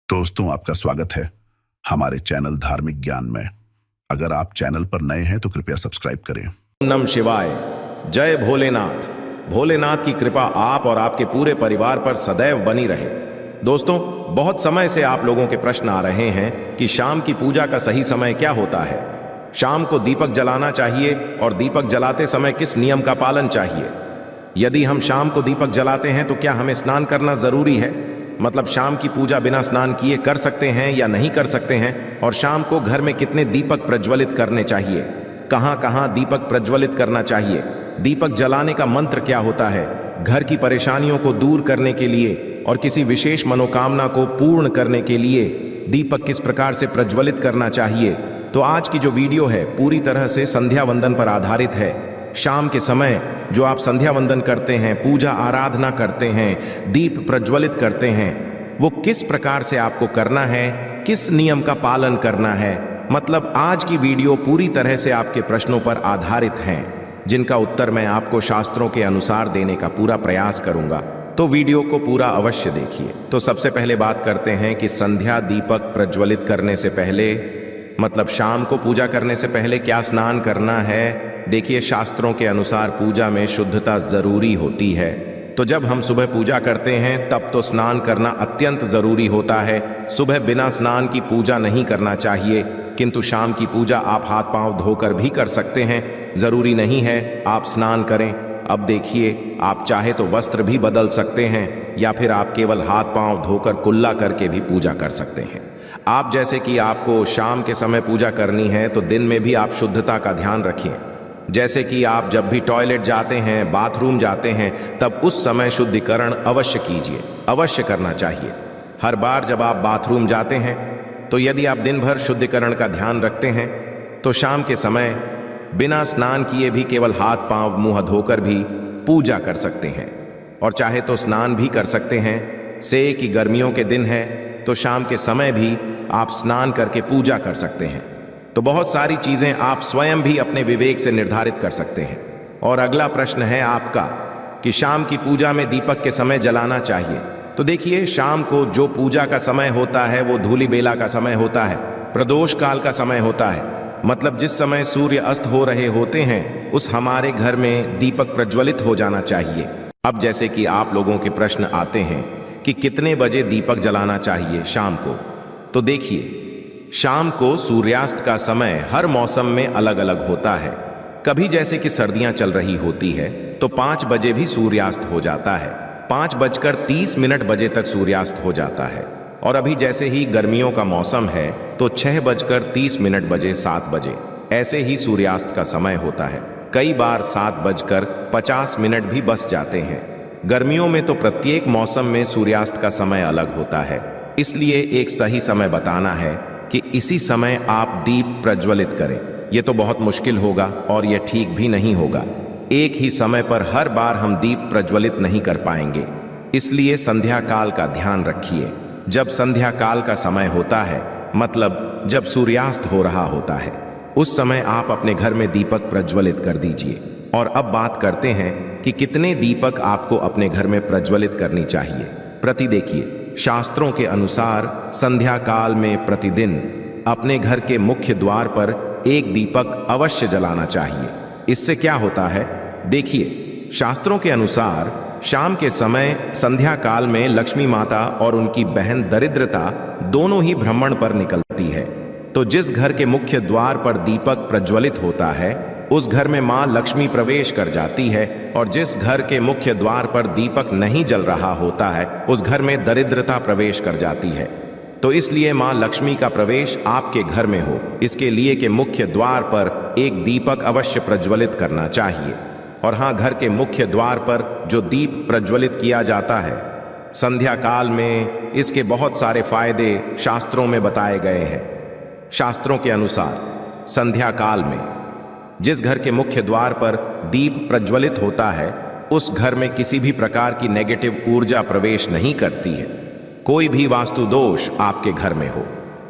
दोस्तों, आपका स्वागत है हमारे चैनल धार्मिक ज्ञान में। अगर आप चैनल पर नए हैं तो कृपया सब्सक्राइब करें। नम शिवाय। जय भोलेनाथ। भोलेनाथ की कृपा आप और आपके पूरे परिवार पर सदैव बनी रहे। दोस्तों, बहुत समय से आप लोगों के प्रश्न आ रहे हैं कि शाम की पूजा का सही समय क्या होता है। शाम को दीपक जलाना चाहिए और दीपक जलाते समय किस नियम का पालन चाहिए। यदि हम शाम को दीपक जलाते हैं तो क्या हमें स्नान करना जरूरी है, मतलब शाम की पूजा बिना स्नान किए कर सकते हैं या नहीं कर सकते हैं, और शाम को घर में कितने दीपक प्रज्वलित करने चाहिए, कहां कहां दीपक प्रज्वलित करना चाहिए, दीपक जलाने का मंत्र क्या होता है, घर की परेशानियों को दूर करने के लिए और किसी विशेष मनोकामना को पूर्ण करने के लिए दीपक किस प्रकार से प्रज्वलित करना चाहिए। तो आज की जो वीडियो है पूरी तरह से संध्या वंदन पर आधारित है। शाम के समय जो आप संध्या वंदन करते हैं, पूजा आराधना करते हैं, दीप प्रज्वलित करते हैं, वो किस प्रकार से आपको करना है, किस नियम का पालन करना है। मतलब आज की वीडियो पूरी तरह से आपके प्रश्नों पर आधारित हैं, जिनका उत्तर मैं आपको शास्त्रों के अनुसार देने का पूरा प्रयास करूंगा। तो वीडियो को पूरा अवश्य देखिए। तो सबसे पहले बात करते हैं कि संध्या दीपक प्रज्वलित करने से पहले, मतलब शाम को पूजा करने से पहले क्या स्नान करना है। देखिए, शास्त्रों के अनुसार पूजा में शुद्धता जरूरी होती है। तो जब हम सुबह पूजा करते हैं तब तो स्नान करना अत्यंत जरूरी होता है। सुबह बिना स्नान की पूजा नहीं करना चाहिए, किंतु शाम की पूजा आप हाथ पांव धोकर भी कर सकते हैं। जरूरी नहीं है आप स्नान करें। अब देखिए, आप चाहे तो वस्त्र भी बदल सकते हैं या फिर आप केवल हाथ पांव धोकर कुल्ला करके भी पूजा कर सकते हैं। आप जैसे कि आपको शाम के समय पूजा करनी है तो दिन में भी आप शुद्धता का ध्यान रखें। जैसे कि आप जब भी टॉयलेट जाते हैं, बाथरूम जाते हैं, तब उस समय शुद्धिकरण अवश्य कीजिए, अवश्य करना चाहिए। हर बार जब आप बाथरूम जाते हैं तो यदि आप दिन भर शुद्धिकरण का ध्यान रखते हैं तो शाम के समय बिना स्नान किए भी केवल हाथ पांव मुंह धोकर भी पूजा कर सकते हैं। और चाहे तो स्नान भी कर सकते हैं। से कि गर्मियों के दिन है तो शाम के समय भी आप स्नान करके पूजा कर सकते हैं। तो बहुत सारी चीजें आप स्वयं भी अपने विवेक से निर्धारित कर सकते हैं। और अगला प्रश्न है आपका कि शाम की पूजा में दीपक के समय जलाना चाहिए। तो देखिए, शाम को जो पूजा का समय होता है वो धूली बेला का समय होता है, प्रदोष काल का समय होता है। मतलब जिस समय सूर्य अस्त हो रहे होते हैं उस हमारे घर में दीपक प्रज्वलित हो जाना चाहिए। अब जैसे कि आप लोगों के प्रश्न आते हैं कि कितने बजे दीपक जलाना चाहिए शाम को। तो देखिए, शाम को सूर्यास्त का समय हर मौसम में अलग अलग होता है। कभी जैसे कि सर्दियां चल रही होती है तो 5 बजे भी सूर्यास्त हो जाता है, 5:30 बजे तक सूर्यास्त हो जाता है। और अभी जैसे ही गर्मियों का मौसम है तो 6:30 बजे, 7 बजे ऐसे ही सूर्यास्त का समय होता है। कई बार 7:50 भी बस जाते हैं। गर्मियों में तो प्रत्येक मौसम में सूर्यास्त का समय अलग होता है, इसलिए एक सही समय बताना है कि इसी समय आप दीप प्रज्वलित करें। यह तो बहुत मुश्किल होगा और यह ठीक भी नहीं होगा। एक ही समय पर हर बार हम दीप प्रज्वलित नहीं कर पाएंगे, इसलिए संध्या काल का ध्यान रखिए। जब संध्या काल का समय होता है, मतलब जब सूर्यास्त हो रहा होता है, उस समय आप अपने घर में दीपक प्रज्वलित कर दीजिए। और अब बात करते हैं कि कितने दीपक आपको अपने घर में प्रज्वलित करनी चाहिए प्रति। देखिए, शास्त्रों के अनुसार संध्या काल में प्रतिदिन अपने घर के मुख्य द्वार पर एक दीपक अवश्य जलाना चाहिए। इससे क्या होता है, देखिए, शास्त्रों के अनुसार शाम के समय संध्या काल में लक्ष्मी माता और उनकी बहन दरिद्रता दोनों ही भ्रमण पर निकलती है। तो जिस घर के मुख्य द्वार पर दीपक प्रज्वलित होता है उस घर में मां लक्ष्मी प्रवेश कर जाती है, और जिस घर के मुख्य द्वार पर दीपक नहीं जल रहा होता है उस घर में दरिद्रता प्रवेश कर जाती है। तो इसलिए मां लक्ष्मी का प्रवेश आपके घर में हो, इसके लिए कि मुख्य द्वार पर एक दीपक अवश्य प्रज्वलित करना चाहिए। और हाँ, घर के मुख्य द्वार पर जो दीप प्रज्वलित किया जाता है संध्या काल में, इसके बहुत सारे फायदे शास्त्रों में बताए गए हैं। शास्त्रों के अनुसार संध्या काल में जिस घर के मुख्य द्वार पर दीप प्रज्वलित होता है उस घर में किसी भी प्रकार की नेगेटिव ऊर्जा प्रवेश नहीं करती है। कोई भी वास्तु दोष आपके घर में हो,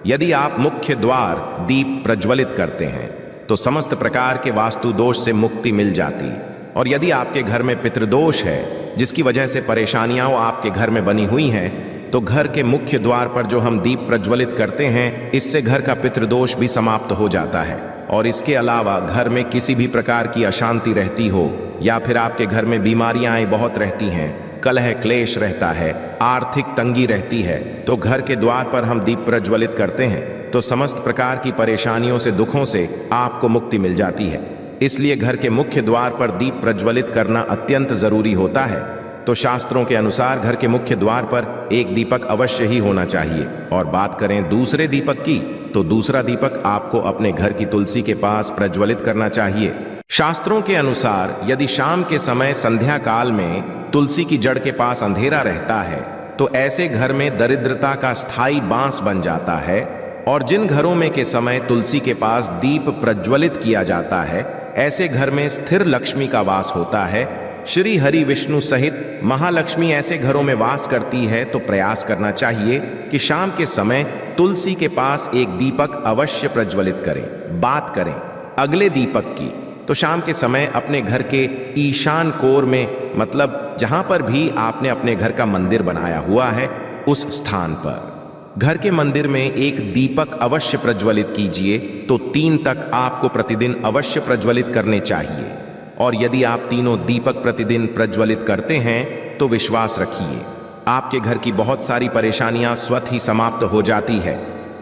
यदि आप मुख्य द्वार दीप प्रज्वलित करते हैं तो समस्त प्रकार के वास्तु दोष से मुक्ति मिल जाती। और यदि आपके घर में पितृदोष है जिसकी वजह से परेशानियां आपके घर में बनी हुई हैं तो घर के मुख्य द्वार पर जो हम दीप प्रज्वलित करते हैं, इससे घर का पितृदोष भी समाप्त हो जाता है। और इसके अलावा घर में किसी भी प्रकार की अशांति रहती हो या फिर आपके घर में बीमारियां बहुत रहती हैं, कलह क्लेश रहता है, आर्थिक तंगी रहती है, तो घर के द्वार पर हम दीप प्रज्वलित करते हैं तो समस्त प्रकार की परेशानियों से, दुखों से आपको मुक्ति मिल जाती है। इसलिए घर के मुख्य द्वार पर दीप प्रज्वलित करना अत्यंत जरूरी होता है। तो शास्त्रों के अनुसार घर के मुख्य द्वार पर एक दीपक अवश्य ही होना चाहिए। और बात करें दूसरे दीपक की, तो दूसरा दीपक आपको अपने घर की तुलसी के पास प्रज्वलित करना चाहिए। शास्त्रों के अनुसार यदि शाम के समय संध्या काल में तुलसी की जड़ के पास अंधेरा रहता है तो ऐसे घर में दरिद्रता का स्थायी बांस बन जाता है। और जिन घरों में के समय तुलसी के पास दीप प्रज्वलित किया जाता है, ऐसे घर में स्थिर लक्ष्मी का वास होता है। श्री हरि विष्णु सहित महालक्ष्मी ऐसे घरों में वास करती है। तो प्रयास करना चाहिए कि शाम के समय तुलसी के पास एक दीपक अवश्य प्रज्वलित करें। बात करें अगले दीपक की, तो शाम के समय अपने घर के ईशान कोर में, मतलब जहां पर भी आपने अपने घर का मंदिर बनाया हुआ है, उस स्थान पर घर के मंदिर में एक दीपक अवश्य प्रज्वलित कीजिए। तो 3 तक आपको प्रतिदिन अवश्य प्रज्वलित करने चाहिए। और यदि आप तीनों दीपक प्रतिदिन प्रज्वलित करते हैं तो विश्वास रखिए, आपके घर की बहुत सारी परेशानियां स्वतः ही समाप्त हो जाती है।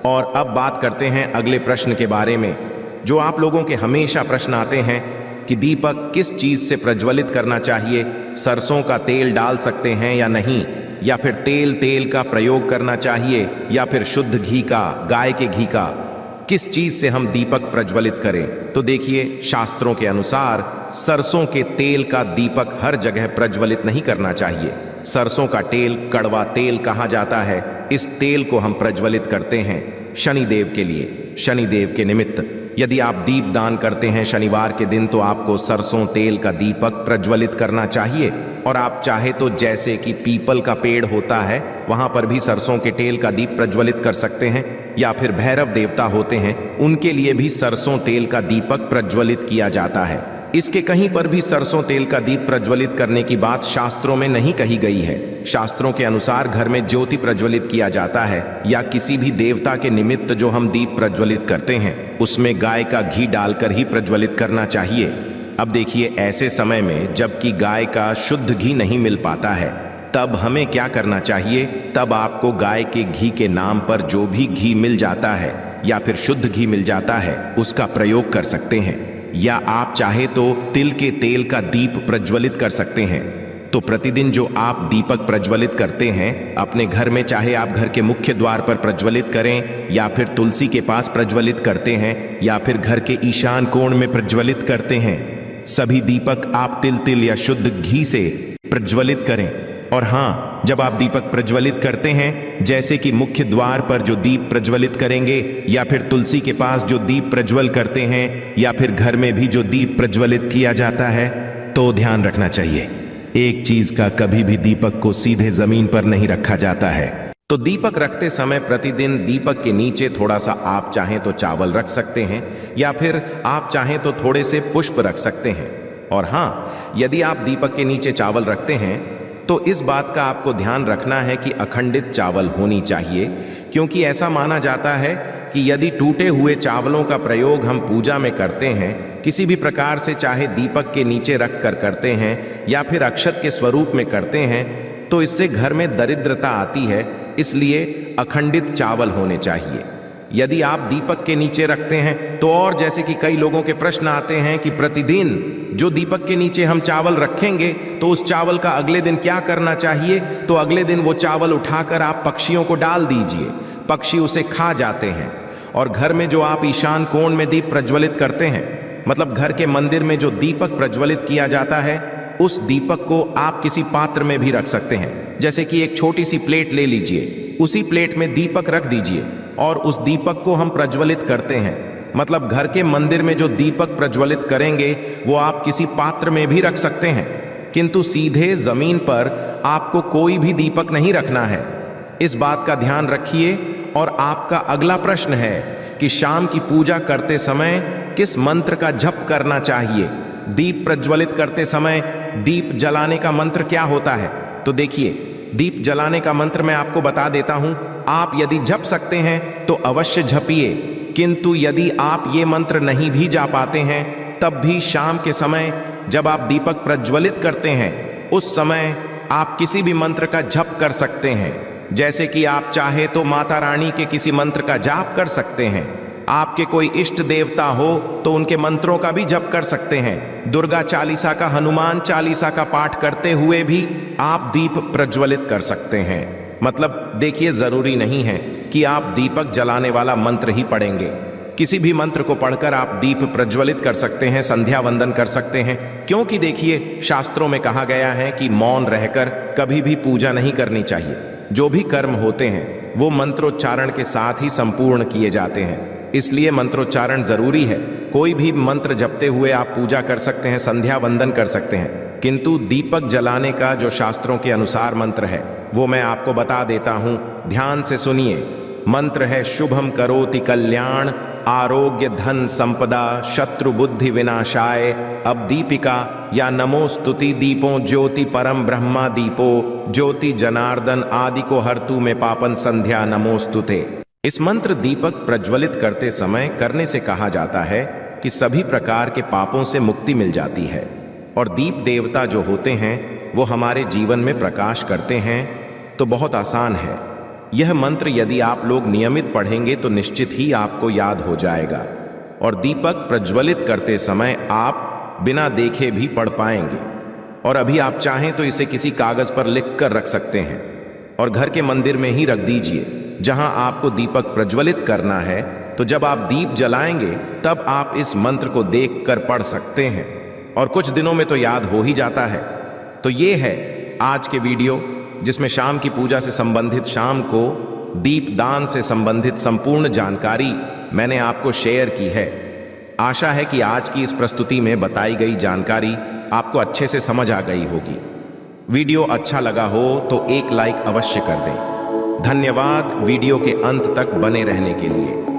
और अब बात करते हैं अगले प्रश्न के बारे में, जो आप लोगों के हमेशा प्रश्न आते हैं कि दीपक किस चीज से प्रज्वलित करना चाहिए, सरसों का तेल डाल सकते हैं या नहीं, या फिर तेल का प्रयोग करना चाहिए, या फिर शुद्ध घी का, गाय के घी का, किस चीज से हम दीपक प्रज्वलित करें। तो देखिए, शास्त्रों के अनुसार सरसों के तेल का दीपक हर जगह प्रज्वलित नहीं करना चाहिए। सरसों का तेल कड़वा तेल कहा जाता है। इस तेल को हम प्रज्वलित करते हैं शनिदेव के लिए, शनिदेव के निमित्त। यदि आप दीप दान करते हैं शनिवार के दिन तो आपको सरसों तेल का दीपक प्रज्वलित करना चाहिए। और आप चाहे तो जैसे कि पीपल का पेड़ होता है, वहां पर भी सरसों के तेल का दीप प्रज्वलित कर सकते हैं। या फिर भैरव देवता होते हैं, उनके लिए भी सरसों तेल का दीपक प्रज्वलित किया जाता है। इसके कहीं पर भी सरसों तेल का दीप प्रज्वलित करने की बात शास्त्रों में नहीं कही गई है। शास्त्रों के अनुसार घर में ज्योति प्रज्वलित किया जाता है या किसी भी देवता के निमित्त जो हम दीप प्रज्वलित करते हैं, उसमें गाय का घी डालकर ही प्रज्वलित करना चाहिए। अब देखिए, ऐसे समय में जबकि गाय का शुद्ध घी नहीं मिल पाता है, तब हमें क्या करना चाहिए? तब आपको गाय के घी के नाम पर जो भी घी मिल जाता है या फिर शुद्ध घी मिल जाता है, उसका प्रयोग कर सकते हैं। या आप चाहे तो तिल के तेल का दीप प्रज्वलित कर सकते हैं। तो प्रतिदिन जो आप दीपक प्रज्वलित करते हैं अपने घर में, चाहे आप घर के मुख्य द्वार पर प्रज्वलित करें या फिर तुलसी के पास प्रज्वलित करते हैं या फिर घर के ईशान कोण में प्रज्वलित करते हैं, सभी दीपक आप तिल या शुद्ध घी से प्रज्वलित करें। और हाँ, जब आप दीपक प्रज्वलित करते हैं, जैसे कि मुख्य द्वार पर जो दीप प्रज्वलित करेंगे या फिर तुलसी के पास जो दीप प्रज्वल करते हैं या फिर घर में भी जो दीप प्रज्वलित किया जाता है, तो ध्यान रखना चाहिए, एक चीज का कभी भी दीपक को सीधे जमीन पर नहीं रखा जाता है। तो दीपक रखते समय प्रतिदिन दीपक के नीचे थोड़ा सा आप चाहें तो चावल रख सकते हैं या फिर आप चाहें तो थोड़े से पुष्प रख सकते हैं। और हाँ, यदि आप दीपक के नीचे चावल रखते हैं तो इस बात का आपको ध्यान रखना है कि अखंडित चावल होनी चाहिए, क्योंकि ऐसा माना जाता है कि यदि टूटे हुए चावलों का प्रयोग हम पूजा में करते हैं, किसी भी प्रकार से, चाहे दीपक के नीचे रख कर करते हैं या फिर अक्षत के स्वरूप में करते हैं, तो इससे घर में दरिद्रता आती है। इसलिए अखंडित चावल होने चाहिए। यदि आप दीपक के नीचे रखते हैं तो, और जैसे कि कई लोगों के प्रश्न आते हैं कि प्रतिदिन जो दीपक के नीचे हम चावल रखेंगे तो उस चावल का अगले दिन क्या करना चाहिए? तो अगले दिन वो चावल उठाकर आप पक्षियों को डाल दीजिए, पक्षी उसे खा जाते हैं। और घर में जो आप ईशान कोण में दीप प्रज्वलित करते हैं, मतलब घर के मंदिर में जो दीपक प्रज्वलित किया जाता है, उस दीपक को आप किसी पात्र में भी रख सकते हैं। जैसे कि एक छोटी सी प्लेट ले लीजिए, उसी प्लेट में दीपक रख दीजिए और उस दीपक को हम प्रज्वलित करते हैं। मतलब घर के मंदिर में जो दीपक प्रज्वलित करेंगे वो आप किसी पात्र में भी रख सकते हैं, किंतु सीधे जमीन पर आपको कोई भी दीपक नहीं रखना है। इस बात का ध्यान रखिए। और आपका अगला प्रश्न है कि शाम की पूजा करते समय किस मंत्र का जप करना चाहिए? दीप प्रज्वलित करते समय दीप जलाने का मंत्र क्या होता है? तो देखिए, दीप जलाने का मंत्र मैं आपको बता देता हूं। आप यदि जप सकते हैं तो अवश्य जपिए, किंतु यदि आप ये मंत्र नहीं भी जा पाते हैं तब भी शाम के समय जब आप दीपक प्रज्वलित करते हैं उस समय आप किसी भी मंत्र का जप कर सकते हैं। जैसे कि आप चाहे तो माता रानी के किसी मंत्र का जाप कर सकते हैं, आपके कोई इष्ट देवता हो तो उनके मंत्रों का भी जप कर सकते हैं। दुर्गा चालीसा का, हनुमान चालीसा का पाठ करते हुए भी आप दीप प्रज्वलित कर सकते हैं। मतलब देखिए, जरूरी नहीं है कि आप दीपक जलाने वाला मंत्र ही पढ़ेंगे, किसी भी मंत्र को पढ़कर आप दीप प्रज्वलित कर सकते हैं, संध्या वंदन कर सकते हैं। क्योंकि देखिए, शास्त्रों में कहा गया है कि मौन रहकर कभी भी पूजा नहीं करनी चाहिए। जो भी कर्म होते हैं वो मंत्रोच्चारण के साथ ही संपूर्ण किए जाते हैं, इसलिए मंत्रोच्चारण जरूरी है। कोई भी मंत्र जपते हुए आप पूजा कर सकते हैं, संध्या वंदन कर सकते हैं, किंतु दीपक जलाने का जो शास्त्रों के अनुसार मंत्र है वो मैं आपको बता देता हूं, ध्यान से सुनिए। मंत्र है शुभम करोति कल्याण, आरोग्य धन संपदा, शत्रु बुद्धि विनाशाय। अब दीपिका या नमो स्तुति दीपों ज्योति परम ब्रह्मा दीपो, ज्योति जनार्दन आदि को हरतु में पापन संध्या नमोस्तुते। इस मंत्र दीपक प्रज्वलित करते समय करने से कहा जाता है कि सभी प्रकार के पापों से मुक्ति मिल जाती है और दीप देवता जो होते हैं वो हमारे जीवन में प्रकाश करते हैं। तो बहुत आसान है, यह मंत्र यदि आप लोग नियमित पढ़ेंगे तो निश्चित ही आपको याद हो जाएगा और दीपक प्रज्वलित करते समय आप बिना देखे भी पढ़ पाएंगे। और अभी आप चाहें तो इसे किसी कागज पर लिख कर रख सकते हैं और घर के मंदिर में ही रख दीजिए जहां आपको दीपक प्रज्वलित करना है। तो जब आप दीप जलाएंगे तब आप इस मंत्र को देखकर पढ़ सकते हैं और कुछ दिनों में तो याद हो ही जाता है। तो ये है आज के वीडियो जिसमें शाम की पूजा से संबंधित, शाम को दीप दान से संबंधित संपूर्ण जानकारी मैंने आपको शेयर की है। आशा है कि आज की इस प्रस्तुति में बताई गई जानकारी आपको अच्छे से समझ आ गई होगी। वीडियो अच्छा लगा हो तो एक लाइक अवश्य कर दें। धन्यवाद वीडियो के अंत तक बने रहने के लिए।